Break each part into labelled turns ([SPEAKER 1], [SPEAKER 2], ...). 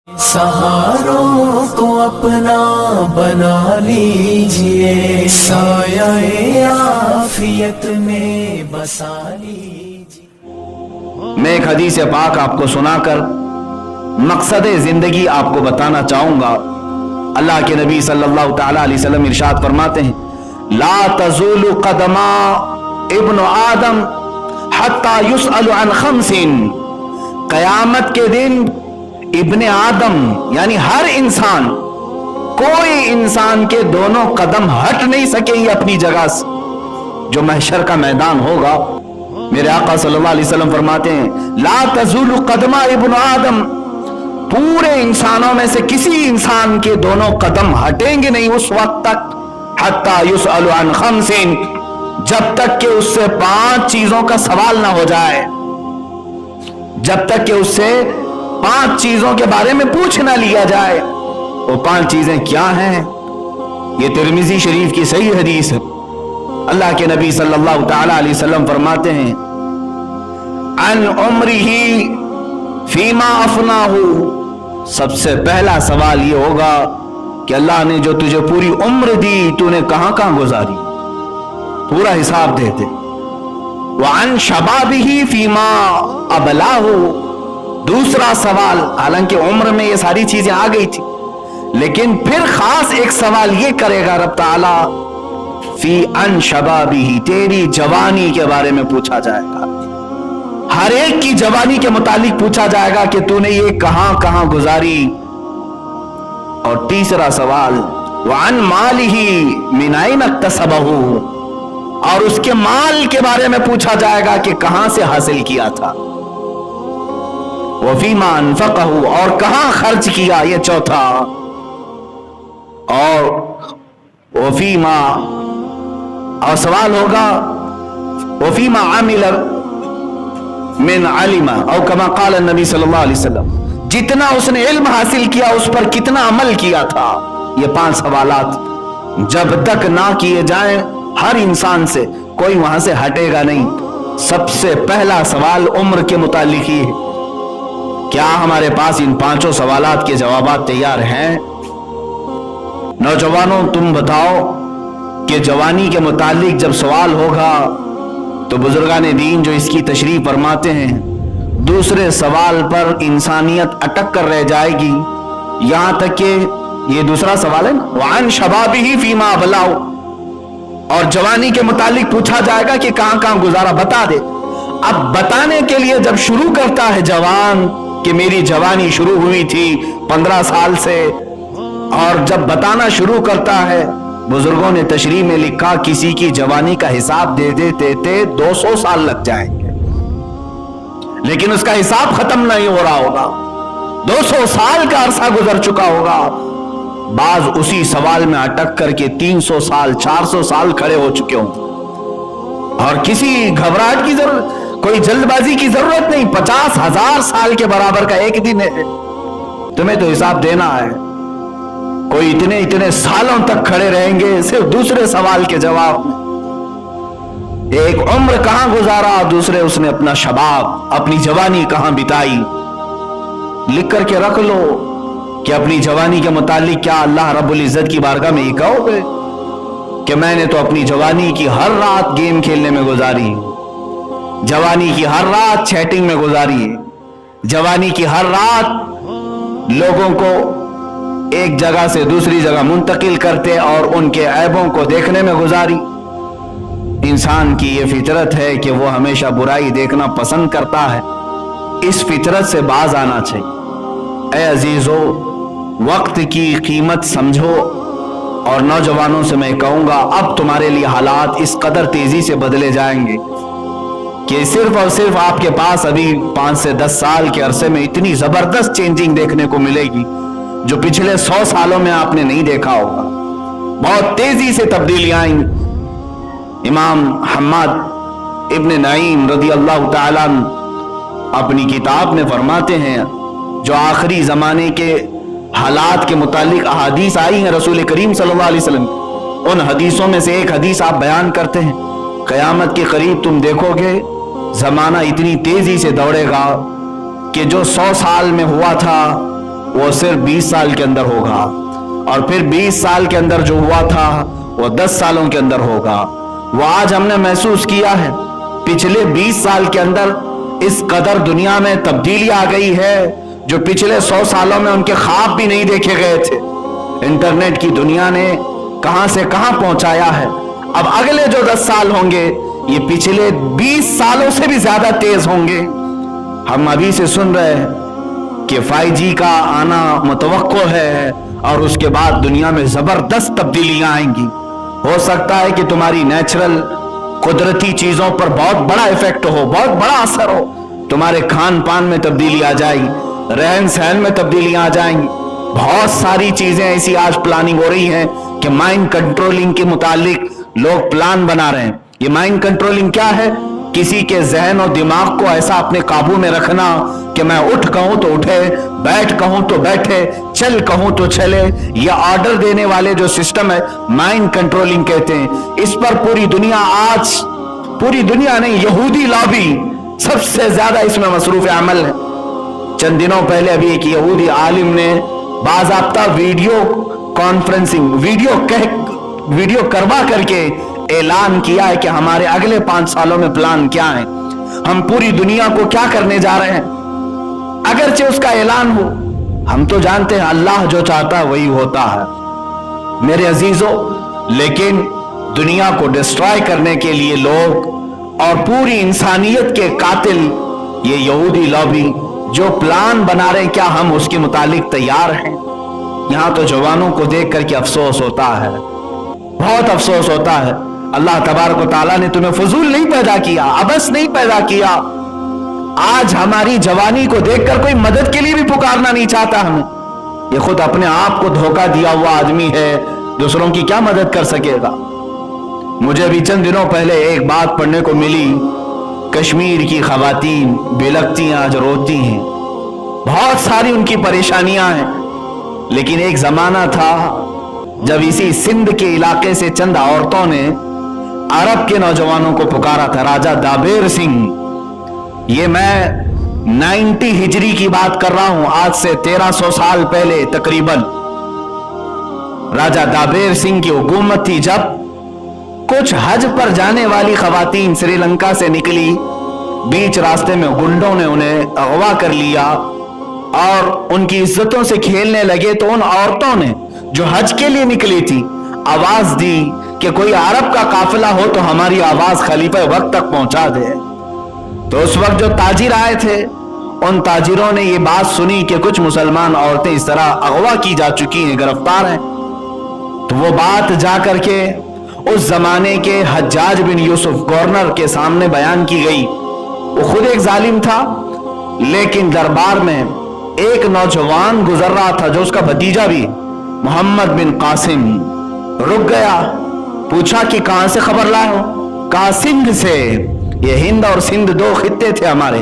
[SPEAKER 1] सहारों को अपना बना लीजिए, साया आफियत में बसा लीजिए।
[SPEAKER 2] मैं एक हदीस पाक आपको सुनाकर मकसद जिंदगी आपको बताना चाहूंगा। अल्लाह के नबी सल्लल्लाहु तआला अलैहि वसल्लम इरशाद फरमाते हैं, ला तज़ूलु क़दमा इब्न आदम हत्ता युसअलु अन खमसिन। क़यामत के दिन इब्ने आदम यानी हर इंसान, कोई इंसान के दोनों कदम हट नहीं सकेंगे अपनी जगह से। जो महशर का मैदान होगा, मेरे आका सल्लल्लाहु अलैहि वसल्लम फरमाते हैं, ला तज़ूलु क़दमा इब्न आदम, पूरे इंसानों में से किसी इंसान के दोनों कदम हटेंगे नहीं उस वक्त तक, हत्ता युसअलु अन खमसिन, जब तक कि उससे 5 चीजों का सवाल ना हो जाए, जब तक कि उससे 5 चीजों के बारे में पूछ ना लिया जाए। वो 5 चीजें क्या हैं? ये तिर्मिज़ी शरीफ की सही हदीस है। अल्लाह के नबी सल्लल्लाहु तआला अलैहि वसल्लम फरमाते हैं, अन उम्रिही फीमा अफनाहु, सबसे पहला सवाल ये होगा कि अल्लाह ने जो तुझे पूरी उम्र दी, तूने कहां कहां गुजारी, पूरा हिसाब दे दे। वअन शबाबिही फीमा अबलाहु, दूसरा सवाल, हालांकि उम्र में ये सारी चीजें आ गई थी, लेकिन फिर खास एक सवाल ये करेगा रब ताला, फी अन शबाबिही, तेरी जवानी के बारे में पूछा जाएगा। हर एक की जवानी के मुतालिक पूछा जाएगा कि तूने ये कहां कहां गुजारी। और तीसरा सवाल, वअन मालिही मिन ऐन इक्तसबहु, और उसके माल के बारे में पूछा जाएगा कि कहां से हासिल किया था। वफीमा अनफक़हु, और कहां खर्च किया, ये चौथा। और वफीमा, और सवाल होगा वफीमा आमिल मिन अलिमा और कमा क़ाल नबी सल्लल्लाहु अलैहि वसल्लम, जितना उसने इल्म हासिल किया उस पर कितना अमल किया था। ये 5 सवालात जब तक ना किए जाएं, हर इंसान से कोई वहां से हटेगा नहीं। सबसे पहला सवाल उम्र के मुतालिक ही है। क्या हमारे पास इन 5 सवालात के जवाबात तैयार हैं? नौजवानों, तुम बताओ कि जवानी के मुतालिक जब सवाल होगा तो बुजुर्गान दीन जो इसकी तशरीह फरमाते हैं, दूसरे सवाल पर इंसानियत अटक कर रह जाएगी, यहां तक कि ये दूसरा सवाल है ना, वअन शबाबिही फीमा अबलाहु, और जवानी के मुतालिक पूछा जाएगा कि कहां कहां गुजारा, बता दे। अब बताने के लिए जब शुरू करता है जवान कि मेरी जवानी शुरू हुई थी 15 साल से, और जब बताना शुरू करता है, बुजुर्गों ने तशरीह में लिखा, किसी की जवानी का हिसाब दे देते 200 साल लग जाएंगे, लेकिन उसका हिसाब खत्म नहीं हो रहा होगा। 200 साल का अरसा गुजर चुका होगा। बाज उसी सवाल में अटक करके 300 साल 400 साल खड़े हो चुके हों। और किसी घबराहट की जरूरत, कोई जल्दबाजी की जरूरत नहीं। 50,000 साल के बराबर का एक दिन है, तुम्हें तो हिसाब देना है। कोई इतने इतने सालों तक खड़े रहेंगे सिर्फ दूसरे सवाल के जवाब में। एक उम्र कहां गुजारा, दूसरे उसने अपना शबाब, अपनी जवानी कहां बिताई। लिख करके रख लो कि अपनी जवानी के मुतालिक क्या अल्लाह रब्बुल इज्जत की बारगाह में ये कहोगे कि मैंने तो अपनी जवानी की हर रात गेम खेलने में गुजारी, जवानी की हर रात चैटिंग में गुजारी, जवानी की हर रात लोगों को एक जगह से दूसरी जगह मुंतकिल करते और उनके ऐबों को देखने में गुजारी। इंसान की ये फितरत है कि वो हमेशा बुराई देखना पसंद करता है। इस फितरत से बाज आना चाहिए। ऐ अजीजो, वक्त की कीमत समझो। और नौजवानों से मैं कहूंगा, अब तुम्हारे लिए हालात इस कदर तेजी से बदले जाएंगे कि सिर्फ और सिर्फ आपके पास अभी 5 से 10 साल के अरसे में इतनी जबरदस्त चेंजिंग देखने को मिलेगी जो पिछले 100 सालों में आपने नहीं देखा होगा। बहुत तेजी से तब्दीलियां आई। इमाम हम्माद इब्न नईम रज़ी अल्लाह ताला अपनी किताब में फरमाते हैं, जो आखिरी जमाने के हालात के मुतालिक अहादीस आई हैं रसूल करीम सल्लल्लाहु अलैहि वसल्लम, उन हदीसों में से एक हदीस आप बयान करते हैं, क़यामत के करीब तुम देखोगे जमाना इतनी तेजी से दौड़ेगा कि जो 100 साल में हुआ था वो सिर्फ 20 साल के अंदर होगा, और फिर 20 साल के अंदर जो हुआ था वो 10 सालों के अंदर होगा। वो आज हमने महसूस किया है, पिछले 20 साल के अंदर इस कदर दुनिया में तब्दीली आ गई है जो पिछले 100 सालों में उनके ख्वाब भी नहीं देखे गए थे। इंटरनेट की दुनिया ने कहां से कहां पहुंचाया है। अब अगले जो 10 साल होंगे ये पिछले 20 सालों से भी ज्यादा तेज होंगे। हम अभी से सुन रहे हैं कि 5G का आना मुतवक्को है और उसके बाद दुनिया में जबरदस्त तब्दीलियां आएंगी। हो सकता है कि तुम्हारी नेचुरल कुदरती चीजों पर बहुत बड़ा इफेक्ट हो, बहुत बड़ा असर हो। तुम्हारे खान पान में तब्दीली आ जाएगी, रहन सहन में तब्दीलियां आ जाएंगी। बहुत सारी चीजें ऐसी आज प्लानिंग हो रही हैं कि माइंड कंट्रोलिंग के मुतालिक लोग प्लान बना रहे हैं। ये माइंड कंट्रोलिंग क्या है? किसी के जहन और दिमाग को ऐसा अपने काबू में रखना कि मैं उठ कहूं तो उठे, बैठ कहूं तो बैठे, चल कहूं तो चले। ये ऑर्डर देने वाले जो सिस्टम है माइंड कंट्रोलिंग कहते हैं। इस पर पूरी दुनिया आज, पूरी दुनिया नहीं, यहूदी लॉबी सबसे ज्यादा इसमें मसरूफ अमल है। चंद दिनों पहले अभी एक यहूदी आलिम ने बाज़ाब्ता वीडियो कॉन्फ्रेंसिंग, वीडियो करवा करके ऐलान किया है कि हमारे अगले 5 सालों में प्लान क्या है, हम पूरी दुनिया को क्या करने जा रहे हैं। अगरचे उसका ऐलान हो, हम तो जानते हैं अल्लाह जो चाहता है वही होता है मेरे अजीजों। लेकिन दुनिया को डिस्ट्रॉय करने के लिए लोग और पूरी इंसानियत के कातिल ये यहूदी लॉबी जो प्लान बना रहे, क्या हम उसके मुतालिक तैयार हैं? यहां तो जवानों को देख करके अफसोस होता है, बहुत अफसोस होता है। अल्लाह तबारक व तआला ने तुम्हें फजूल नहीं पैदा किया, अबस नहीं पैदा किया। आज हमारी जवानी को देखकर कोई मदद के लिए भी पुकारना नहीं चाहता हमें। ये खुद अपने आप को धोखा दिया हुआ आदमी है, दूसरों की क्या मदद कर सकेगा। मुझे भी चंद दिनों पहले एक बात पढ़ने को मिली, कश्मीर की खवातीन बेलखती आज रोती हैं, बहुत सारी उनकी परेशानियां हैं। लेकिन एक जमाना था जब इसी सिंध के इलाके से चंद औरतों ने अरब के नौजवानों को पुकारा था। राजा दाबेर सिंह, ये मैं 90 हिजरी की बात कर रहा हूं, आज से 1300 साल पहले तकरीबन। राजा दाबेर सिंह की हुकूमत थी जब कुछ हज पर जाने वाली खवातीन श्रीलंका से निकली, बीच रास्ते में गुंडों ने उन्हें अगवा कर लिया और उनकी इज्जतों से खेलने लगे। तो उन औरतों ने जो हज के लिए निकली थी आवाज दी कि कोई अरब का काफिला हो तो हमारी आवाज खलीफा वक्त तक पहुंचा दे। तो उस वक्त जो ताजिर आए थे उन ताजिरों ने ये बात सुनी कि कुछ मुसलमान औरतें इस तरह अगवा की जा चुकी हैं, गिरफ्तार हैं। तो वो बात जाकर के उस जमाने के हज्जाज बिन यूसुफ गवर्नर के सामने बयान की गई। वो खुद एक जालिम था, लेकिन दरबार में एक नौजवान गुजर रहा था जो उसका भतीजा भी, मोहम्मद बिन कासिम, रुक गया, पूछा कि कहां से खबर लाए हो? कहा सिंध से। ये हिंद और सिंध 2 खित्ते थे हमारे,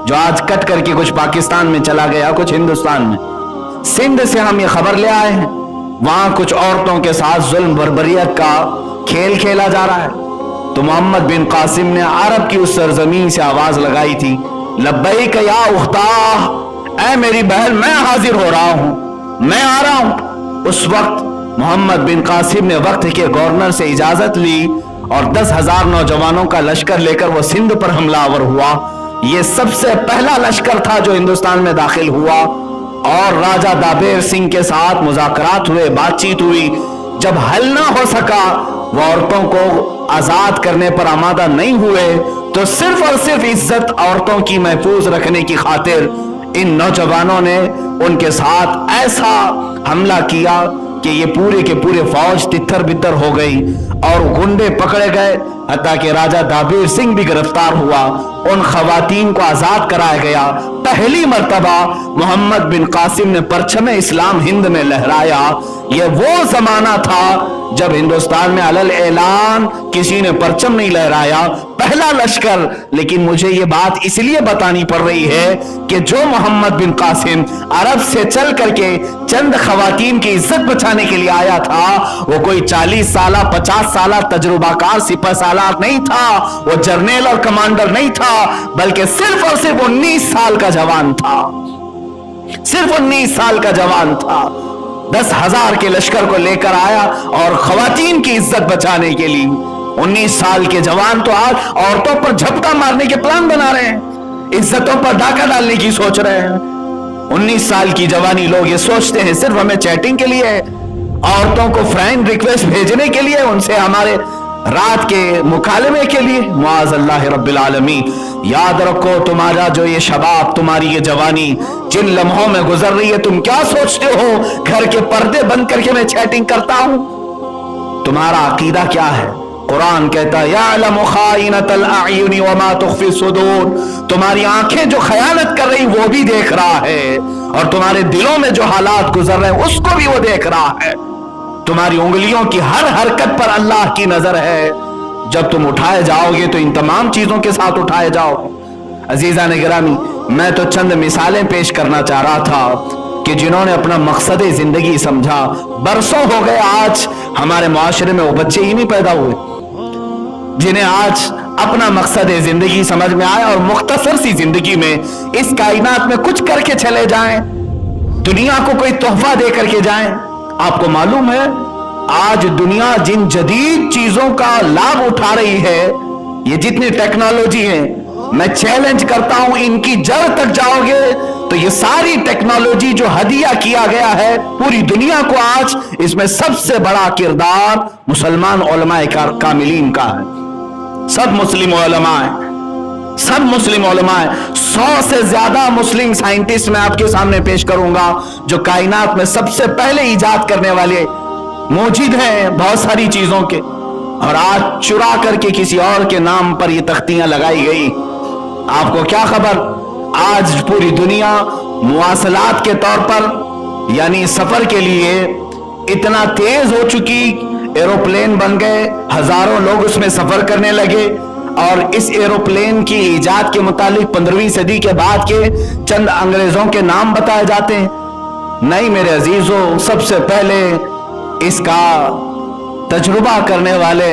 [SPEAKER 2] जो आज कट करके कुछ पाकिस्तान में चला गया, कुछ हिंदुस्तान में। सिंध से हम ये खबर ले आए हैं, वहां कुछ औरतों के साथ जुल्म बर्बरियत का खेल खेला जा रहा है। तो मोहम्मद बिन कासिम ने अरब की उस सरजमीन से आवाज लगाई थी, लब्बैक या उख्ता, ऐ मेरी बहन मैं हाजिर हो रहा हूं, मैं आ रहा हूं। उस वक्त मोहम्मद बिन कासिम ने वक्त के गवर्नर से इजाजत ली और 10,000 नौजवानों का लश्कर लेकर वो सिंध पर हमलावर हुआ। ये सबसे पहला लश्कर था जो हिंदुस्तान में दाखिल हुआ और राजा दाबेर सिंह के साथ मुज़ाकरात हुए, बातचीत हुई। जब हल ना हो सका, वो औरतों को आजाद करने पर आमादा नहीं हुए, तो सिर्फ और सिर्फ इज्जत औरतों की महफूज रखने की खातिर इन नौजवानों ने उनके साथ ऐसा हमला किया कि ये पूरे के पूरे फौज तितर बितर हो गई और गुंडे पकड़े गए, हत्ता कि राजा दाबेर सिंह भी गिरफ्तार हुआ। उन खवातीन को आजाद कराया गया। पहली मर्तबा मोहम्मद बिन कासिम ने परचम इस्लाम हिंद में लहराया। यह वो जमाना था जब हिंदुस्तान में अलल ऐलान किसी ने परचम नहीं लहराया, पहला लश्कर। लेकिन मुझे ये बात इसलिए बतानी पड़ रही है कि जो मोहम्मद बिन कासिम अरब से चल करके चंद खवातीन की इज्जत बचाने के लिए आया था, वो कोई 40 साल 50 साल तजुर्बाकार सिपह सालार नहीं था, वो जर्नल और कमांडर नहीं था, बल्कि सिर्फ और सिर्फ 19 साल का जवान था। सिर्फ 19 साल का जवान था, 10,000 के लश्कर को लेकर आया और खवातीन की इज्जत बचाने के लिए। 19 साल के जवान तो आज औरतों पर झपटा मारने के प्लान बना रहे हैं, इज्जतों पर डाका डालने की सोच रहे हैं। 19 साल की जवानी लोग ये सोचते हैं सिर्फ हमें चैटिंग के लिए, औरतों को फ्रेंड रिक्वेस्ट भेजने के लिए, उनसे हमारे रात के मुकालमे के लिए। मुआज़ल्लाह रब्बिल आलमीन। याद रखो तुम्हारा जो ये शबाब, तुम्हारी ये जवानी जिन लम्हों में गुजर रही है, तुम क्या सोचते हो घर के पर्दे बंद करके मैं चैटिंग करता हूं? तुम्हारा अकीदा क्या है? कुरान कहता है यअलमु खाइनतल अयुनि वमा तुख्फी सुदूर। तुम्हारी आंखें जो खयानत कर रही वो भी देख रहा है, और तुम्हारे दिलों में जो हालात गुजर रहे हैं उसको भी वो देख रहा है। तुम्हारी उंगलियों की हर हरकत पर अल्लाह की नजर है। जब तुम उठाए जाओगे तो इन तमाम चीजों के साथ उठाए जाओगे। अजीजा ने गिरामी, मैं तो चंद मिसालें पेश करना चाह रहा था कि जिन्होंने अपना मकसद जिंदगी समझा, बरसों हो गए आज हमारे मुआशरे में वो बच्चे ही नहीं पैदा हुए जिन्हें आज अपना मकसद जिंदगी समझ में आया और मुख्तसर सी जिंदगी में इस कायनात में कुछ करके चले जाएं, दुनिया को कोई तोहफा दे करके जाएं। आपको मालूम है आज दुनिया जिन जदीद चीजों का लाभ उठा रही है, ये जितनी टेक्नोलॉजी है, मैं चैलेंज करता हूं इनकी जड़ तक जाओगे तो ये सारी टेक्नोलॉजी जो हदिया किया गया है पूरी दुनिया को, आज इसमें सबसे बड़ा किरदार मुसलमान उलमाए कामिलीन का है। सब मुस्लिम उलमा है, सब मुस्लिम उलमा है। 100 से ज्यादा मुस्लिम साइंटिस्ट मैं आपके सामने पेश करूंगा जो कायनात में सबसे पहले इजाद करने वाले मौजूद हैं बहुत सारी चीजों के, और आज चुरा करके किसी और के नाम पर ये तख्तियां लगाई गई। आपको क्या खबर, आज पूरी दुनिया मुवासलात के तौर पर यानी सफर के लिए इतना तेज हो चुकी, एरोप्लेन बन गए, हजारों लोग उसमें सफर करने लगे, और इस एरोप्लेन की इजाद के मुतालिक 15वीं सदी के बाद के चंद अंग्रेजों के नाम बताए जाते हैं। नहीं मेरे अजीजों, सबसे पहले इसका तजुर्बा करने वाले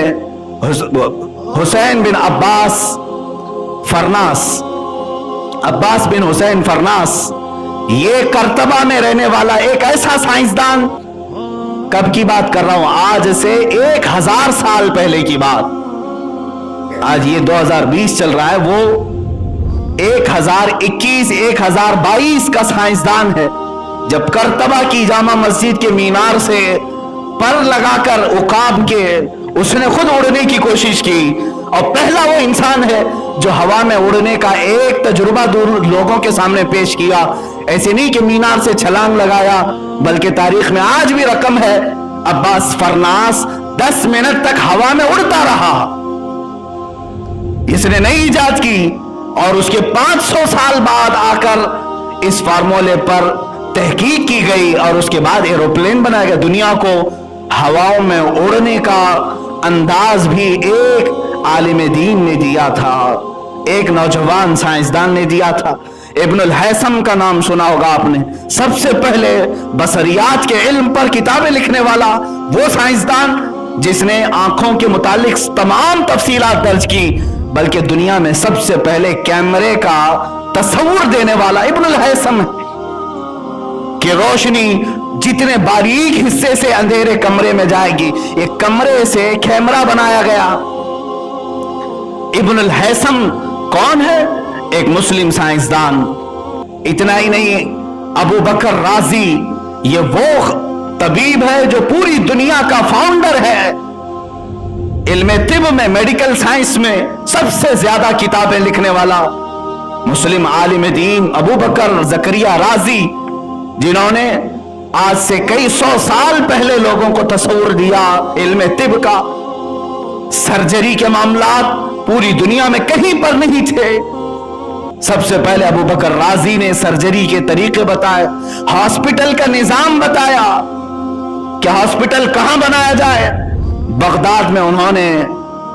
[SPEAKER 2] हुसैन बिन अब्बास फरनास, अब्बास बिन हुसैन फरनास, ये करतबा में रहने वाला एक ऐसा साइंसदान, कब की बात कर रहा हूं, आज से 1000 साल पहले की बात, आज ये 2020 चल रहा है, वो 1021 1022 का साइंसदान है। जब करतबा की जामा मस्जिद के मीनार से पर लगाकर उकाब के उसने खुद उड़ने की कोशिश की, और पहला वो इंसान है जो हवा में उड़ने का एक तजुर्बा दूर लोगों के सामने पेश किया। ऐसे नहीं कि मीनार से छलांग लगाया, बल्कि तारीख में आज भी रकम है अब्बास फरनास 10 मिनट तक हवा में उड़ता रहा। इसने नई इजाद की और उसके 500 साल बाद आकर इस फार्मूले पर तहकीक की गई और उसके बाद एरोप्लेन बनाया गया। दुनिया को हवाओं में उड़ने का अंदाज भी एक आलिम दीन ने दिया था, एक नौजवान साइंसदान ने दिया था। इब्नुल हैसम का नाम सुना होगा आपने, सबसे पहले बसरियात के इल्म पर किताबें लिखने वाला वो साइंसदान जिसने आंखों के मुतालिक तमाम तफसीलात दर्ज की, बल्कि दुनिया में सबसे पहले कैमरे का तस्वुर देने वाला इब्नुल हैसम है कि रोशनी जितने बारीक हिस्से से अंधेरे कमरे में जाएगी, एक कमरे से कैमरा बनाया गया। इब्नुल हैसम कौन है? एक मुस्लिम साइंसदान। इतना ही नहीं, अबू बकर राजी ये वो तबीब है जो पूरी दुनिया का फाउंडर है। इल्मे तिब में, मेडिकल साइंस में सबसे ज्यादा किताबें लिखने वाला मुस्लिम आलिम दीन अबू बकर जकरिया राजी, जिन्होंने आज से कई 100 साल पहले लोगों को तस्वुर दिया इल्मे तिब का। सर्जरी के मामलात पूरी दुनिया में कहीं पर नहीं थे। सबसे पहले अबू बकर राजी ने सर्जरी के तरीके बताए, हॉस्पिटल का निजाम बताया कि हॉस्पिटल कहां बनाया जाए। बगदाद में उन्होंने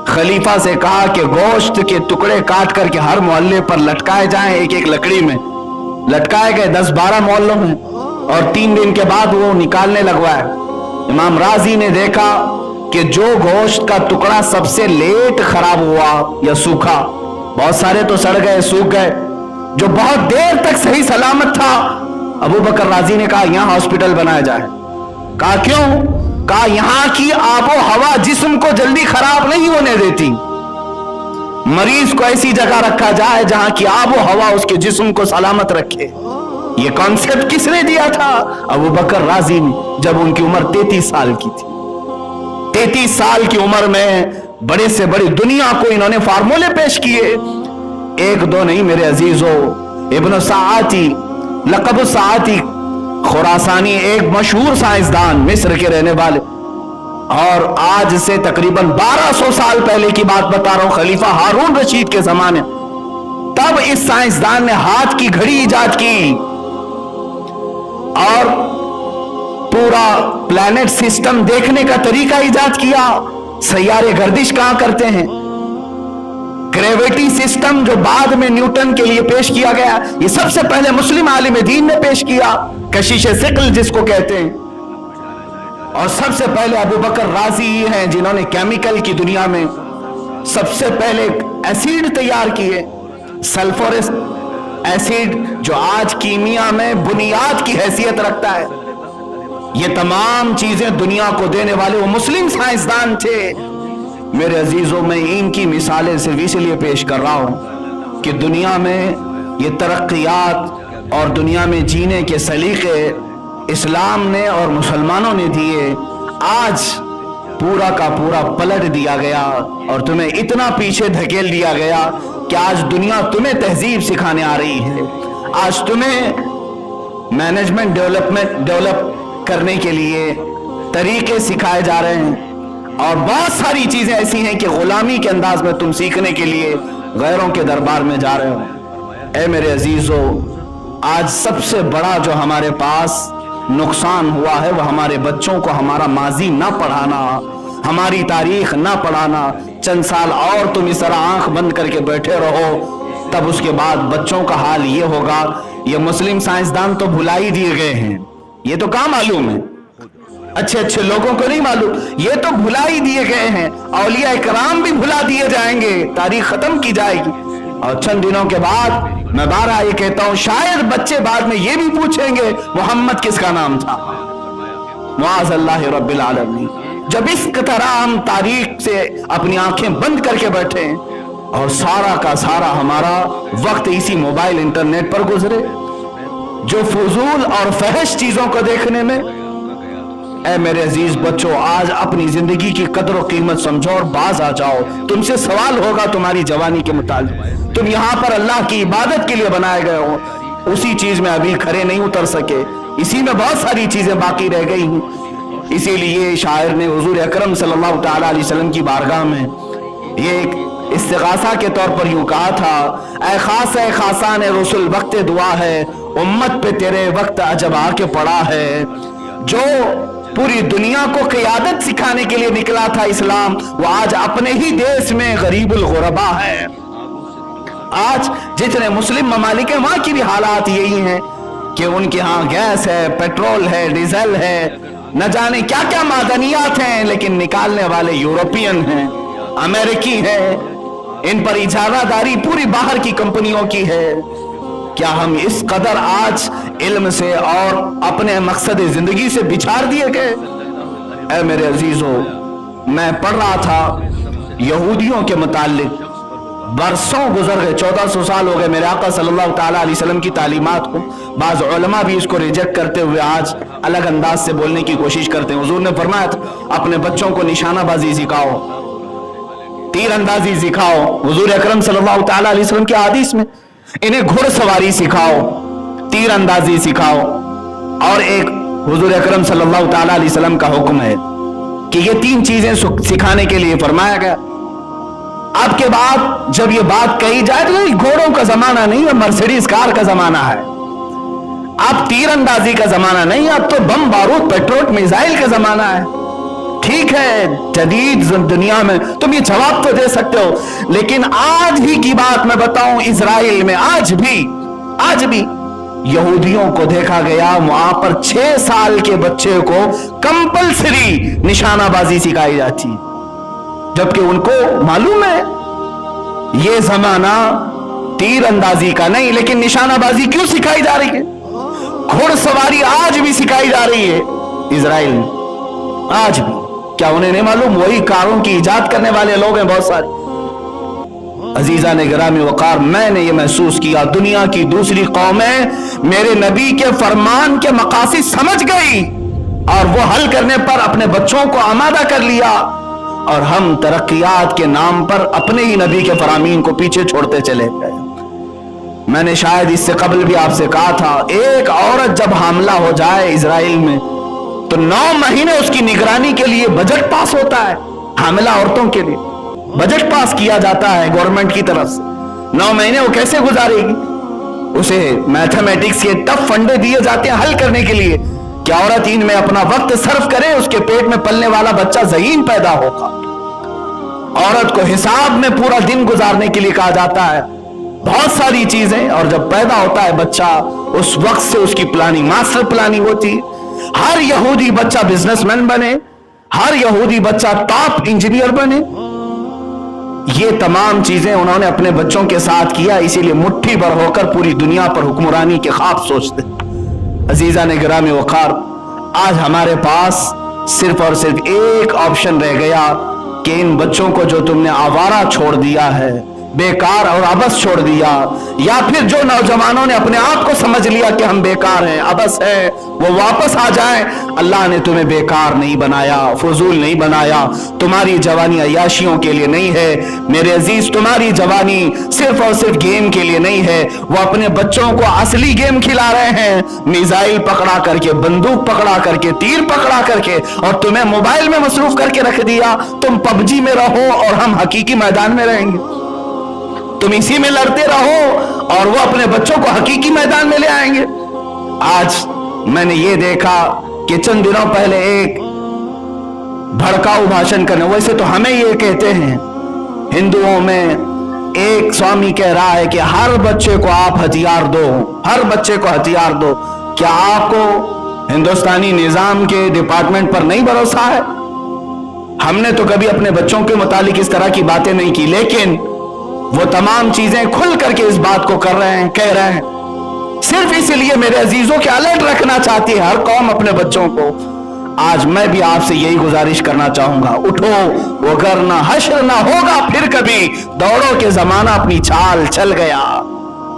[SPEAKER 2] खलीफा से कहा कि गोश्त के टुकड़े काट करके हर मोहल्ले पर लटकाए जाएं, एक एक लकड़ी में लटकाए गए 10-12 मोहल्लों में, और 3 दिन के बाद वो निकालने लगवाए। इमाम राजी ने देखा कि जो गोश्त का टुकड़ा सबसे लेट खराब हुआ या सूखा, बहुत सारे तो सड़ गए सूख गए, जो बहुत देर तक सही सलामत था अबू बकर राजी ने कहा यहां हॉस्पिटल बनाया जाए। कहा क्यों? कहा यहां की आबो हवा जिस्म को जल्दी खराब नहीं होने देती, मरीज को ऐसी जगह रखा जाए जहां की आबो हवा उसके जिस्म को सलामत रखे। ये कॉन्सेप्ट किसने दिया था? अबू बकर राजी ने, जब उनकी उम्र 33 साल की थी। 33 साल की उम्र में बड़े से बड़ी दुनिया को इन्होंने फार्मूले पेश किए। एक दो नहीं मेरे अजीजों, इब्न साआती, लक़ब साआती खुरासानी, एक मशहूर साइंसदान, मिस्र के रहने वाले, और आज से तकरीबन 1200 साल पहले की बात बता रहा हूं, खलीफा हारून रशीद के जमाने, तब इस साइंसदान ने हाथ की घड़ी इजाद की और पूरा प्लैनेट सिस्टम देखने का तरीका इजाद किया। सैयारे गर्दिश कहां करते हैं, ग्रेविटी सिस्टम जो बाद में न्यूटन के लिए पेश किया गया, ये सबसे पहले मुस्लिम आलिम दीन ने पेश किया, कशिश सिकल जिसको कहते हैं। और सबसे पहले अबू बकर राजी ही हैं जिन्होंने केमिकल की दुनिया में सबसे पहले एसिड तैयार किए, सल्फ्यूरिक एसिड, जो आज कीमिया में बुनियाद की हैसियत रखता है। ये तमाम चीजें दुनिया को देने वाले वो मुस्लिम साइंसदान थे। मेरे अजीजों, में इनकी मिसालें सिर्फ इसलिए पेश कर रहा हूं कि दुनिया में ये तरक्कियात और दुनिया में जीने के सलीके इस्लाम ने और मुसलमानों ने दिए, आज पूरा का पूरा पलट दिया गया और तुम्हें इतना पीछे धकेल दिया गया कि आज दुनिया तुम्हें तहजीब सिखाने आ रही है। आज तुम्हें मैनेजमेंट डेवलप करने के लिए तरीके सिखाए जा रहे हैं और बहुत सारी चीजें ऐसी हैं कि गुलामी के अंदाज में तुम सीखने के लिए गैरों के दरबार में जा रहे हो। ऐ मेरे अजीजों, आज सबसे बड़ा जो हमारे पास नुकसान हुआ है वो हमारे बच्चों को हमारा माजी ना पढ़ाना, हमारी तारीख ना पढ़ाना। चंद साल और तुम इस तरह आंख बंद करके बैठे रहो, तब उसके बाद बच्चों का हाल ये होगा। ये मुस्लिम साइंसदान तो भुला ही दिए गए हैं, ये तो कहाँ मालूम है, अच्छे अच्छे लोगों को नहीं मालूम, ये तो भुला ही दिए गए हैं। औलिया इकराम भी भुला दिए जाएंगे, तारीख खत्म की जाएगी। और चंद दिनों के बाद मैं बारह ये कहता हूं, शायद बच्चे बाद में ये भी पूछेंगे मोहम्मद किसका नाम था। मुआज़ल्लाह रब्बिल आलमीन। जब इस तरह हम तारीख से अपनी आंखें बंद करके बैठे और सारा का सारा हमारा वक्त इसी मोबाइल इंटरनेट पर गुजरे, जो फजूल और फहश चीजों को देखने में। ऐ मेरे अजीज बच्चों, आज अपनी जिंदगी की कदर और कीमत समझो और बाज आ जाओ। तुमसे सवाल होगा तुम्हारी जवानी के मुताल्लिक। तुम यहाँ पर अल्लाह की इबादत के लिए बनाए गए हो, उसी चीज में अभी खड़े नहीं उतर सके, इसी में बहुत सारी चीजें बाकी रह गई हैं। इसीलिए शायर ने हुजूर अकरम सल्लल्लाहु तआला अलैहि वसल्लम की बारगाह में ये एक इस्तिगासा के तौर पर यूं कहा था, ऐ खासान रसूल वक्त दुआ है, उम्मत पे तेरे वक्त अजब आके पड़ा है। जो पूरी दुनिया को क़ियादत सिखाने के लिए निकला था इस्लाम, वो आज अपने ही देश में गरीबुल गुरबा है। आज जितने मुस्लिम ममालिक हैं वहां की भी हालात यही हैं कि उनके यहाँ गैस है, पेट्रोल है, डीजल है, न जाने क्या क्या मादनियात हैं, लेकिन निकालने वाले यूरोपियन हैं, अमेरिकी हैं। इन पर इजारादारी पूरी बाहर की कंपनियों की है। क्या हम इस कदर आज इल्म से और अपने मकसद जिंदगी से बिछाड़ दिए गए? ऐ मेरे अजीजों, मैं पढ़ रहा था यहूदियों के मुताल्लिक, बरसों गुजर गए, 1400 साल हो गए मेरे आका सल्लल्लाहु तआला अलैहि वसल्लम की तालीमात को। बाज़ उलमा भी इसको रिजेक्ट करते हुए आज अलग अंदाज से बोलने की कोशिश करते हैं। हुजूर ने फरमाया था अपने बच्चों को निशानाबाजी सिखाओ, तीर अंदाजी सिखाओ। हुजूर अकरम सल्लल्लाहु तआला अलैहि वसल्लम की हदीस में इन्हें घुड़सवारी सिखाओ, तीर अंदाजी सिखाओ। और एक हुजूर अकरम सल्लल्लाहु तआला अलैहि वसल्लम का हुक्म है कि ये तीन चीजें सिखाने के लिए फरमाया गया। आपके बाद जब ये बात कही जाए तो ये घोड़ों का जमाना नहीं है, मर्सिडीज कार का जमाना है। अब तीर अंदाजी का जमाना नहीं, अब तो बम बारूद पेट्रोल मिसाइल का जमाना है। ठीक है, जदीद दुनिया में तुम ये जवाब तो दे सकते हो, लेकिन आज ही की बात मैं बताऊं, इजराइल में आज भी यहूदियों को देखा गया, वहां पर 6 साल के बच्चे को कंपलसरी निशानाबाजी सिखाई जाती, जबकि उनको मालूम है ये जमाना तीर अंदाजी का नहीं, लेकिन निशानाबाजी क्यों सिखाई जा रही है। घुड़सवारी आज भी सिखाई जा रही है इजराइल में, आज भी। क्या उन्हें नहीं मालूम वही कारों की इजाद करने वाले लोग हैं बहुत सारे। अजीजा ने गिरामी वकार, मैंने ये महसूस किया दुनिया की दूसरी कौमें मेरे नबी के फरमान के मकासिद समझ गई और वो हल करने पर अपने बच्चों को आमादा कर लिया, और हम तरक्कियात के नाम पर अपने ही नबी के फरामीन को पीछे छोड़ते चले गए। मैंने शायद इससे कबल भी आपसे कहा था, एक औरत जब हामला हो जाए इजराइल में तो 9 महीने उसकी निगरानी के लिए बजट पास होता है। हामिला औरतों के लिए बजट पास किया जाता है गवर्नमेंट की तरफ से। 9 महीने वो कैसे गुजारेगी? उसे मैथमेटिक्स के टफ फंडे दिए जाते हैं हल करने के लिए कि औरत इनमें अपना वक्त सर्व करे, उसके पेट में पलने वाला बच्चा ज़हीन पैदा होगा। औरत को हिसाब में पूरा दिन गुजारने के लिए कहा जाता है, बहुत सारी चीजें। और जब पैदा होता है बच्चा, उस वक्त से उसकी प्लानिंग, मास्टर प्लानिंग होती है। हर यहूदी बच्चा बिजनेसमैन बने, हर यहूदी बच्चा टॉप इंजीनियर बने। ये तमाम चीजें उन्होंने अपने बच्चों के साथ किया, इसीलिए मुट्ठी भर होकर पूरी दुनिया पर हुक्मरानी के ख्वाब सोचते। अजीजा ने गिरामी वकार, आज हमारे पास सिर्फ और सिर्फ एक ऑप्शन रह गया कि इन बच्चों को जो तुमने आवारा छोड़ दिया है, बेकार और अबस छोड़ दिया, या फिर जो नौजवानों ने अपने आप को समझ लिया कि हम बेकार हैं, अबस है, वो वापस आ जाएं। अल्लाह ने तुम्हें बेकार नहीं बनाया, फजूल नहीं बनाया। तुम्हारी जवानी अयाशियों के लिए नहीं है मेरे अजीज, तुम्हारी जवानी सिर्फ और सिर्फ गेम के लिए नहीं है। वो अपने बच्चों को असली गेम खिला रहे हैं, मिसाइल पकड़ा करके, बंदूक पकड़ा करके, तीर पकड़ा करके, और तुम्हें मोबाइल में मसरूफ करके रख दिया। तुम पबजी में रहो और हम हकीकी मैदान में रहेंगे। तुम इसी में लड़ते रहो और वो अपने बच्चों को हकीकी मैदान में ले आएंगे। आज मैंने ये देखा कि चंद दिनों पहले एक भड़काऊ भाषण करने, वैसे तो हमें ये कहते हैं हिंदुओं में, एक स्वामी कह रहा है कि हर बच्चे को आप हथियार दो, हर बच्चे को हथियार दो। क्या आपको हिंदुस्तानी निजाम के डिपार्टमेंट पर नहीं भरोसा है? हमने तो कभी अपने बच्चों के मुतालिक इस तरह की बातें नहीं की, लेकिन वो तमाम चीजें खुल करके इस बात को कर रहे हैं, कह रहे हैं। सिर्फ इसलिए मेरे अजीजों के अलर्ट रखना चाहती है हर कौम अपने बच्चों को। आज मैं भी आपसे यही गुजारिश करना चाहूंगा, उठो, वगरना हश्र ना होगा फिर कभी। दौड़ो के जमाना अपनी चाल चल गया,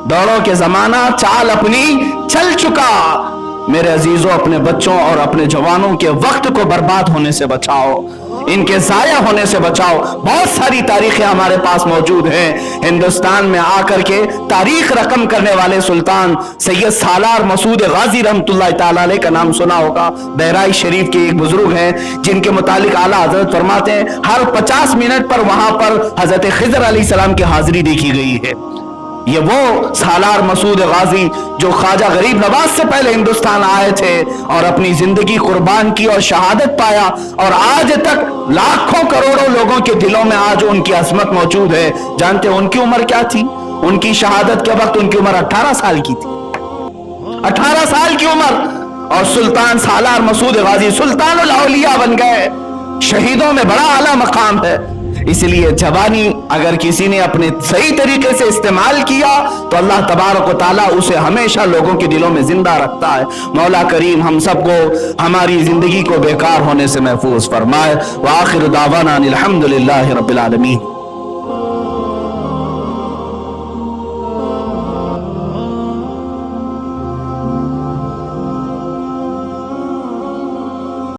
[SPEAKER 2] दौड़ो के जमाना चाल अपनी चल चुका। मेरे अजीजों, अपने बच्चों और अपने जवानों के वक्त को बर्बाद होने से बचाओ, इनके जाया होने से बचाओ। बहुत सारी तारीखें हमारे पास मौजूद हैं। हिंदुस्तान में आकर के तारीख रकम करने वाले सुल्तान सैयद सालार मसूद गाजी रहमतुल्लाह ताला अलैह का नाम सुना होगा। बहराइच शरीफ के एक बुजुर्ग हैं जिनके मुतालिक आला हजरत फरमाते हैं हर 50 मिनट पर वहां पर हजरत खिजर अलैहिस्सलाम की हाजिरी देखी गई है। ये वो सालार मसूद गाजी जो ख्वाजा गरीब नवाज से पहले हिंदुस्तान आए थे और अपनी जिंदगी कुर्बान की और शहादत पाया, और आज तक लाखों करोड़ों लोगों के दिलों में आज उनकी अजमत मौजूद है। जानते हो उनकी उम्र क्या थी? उनकी शहादत के वक्त उनकी उम्र 18 साल की थी, 18 साल की उम्र। और सुल्तान सालार मसूद गाजी सुल्तानुल औलिया बन गए। शहीदों में बड़ा आला मकाम है। इसलिए जवानी अगर किसी ने अपने सही तरीके से इस्तेमाल किया तो अल्लाह तबारक व तआला उसे हमेशा लोगों के दिलों में जिंदा रखता है। मौला करीम हम सबको हमारी जिंदगी को बेकार होने से महफूज फरमाए। व आखिर दावाना अनिल हम्दुलिल्लाहि रब्बिल आलमीन।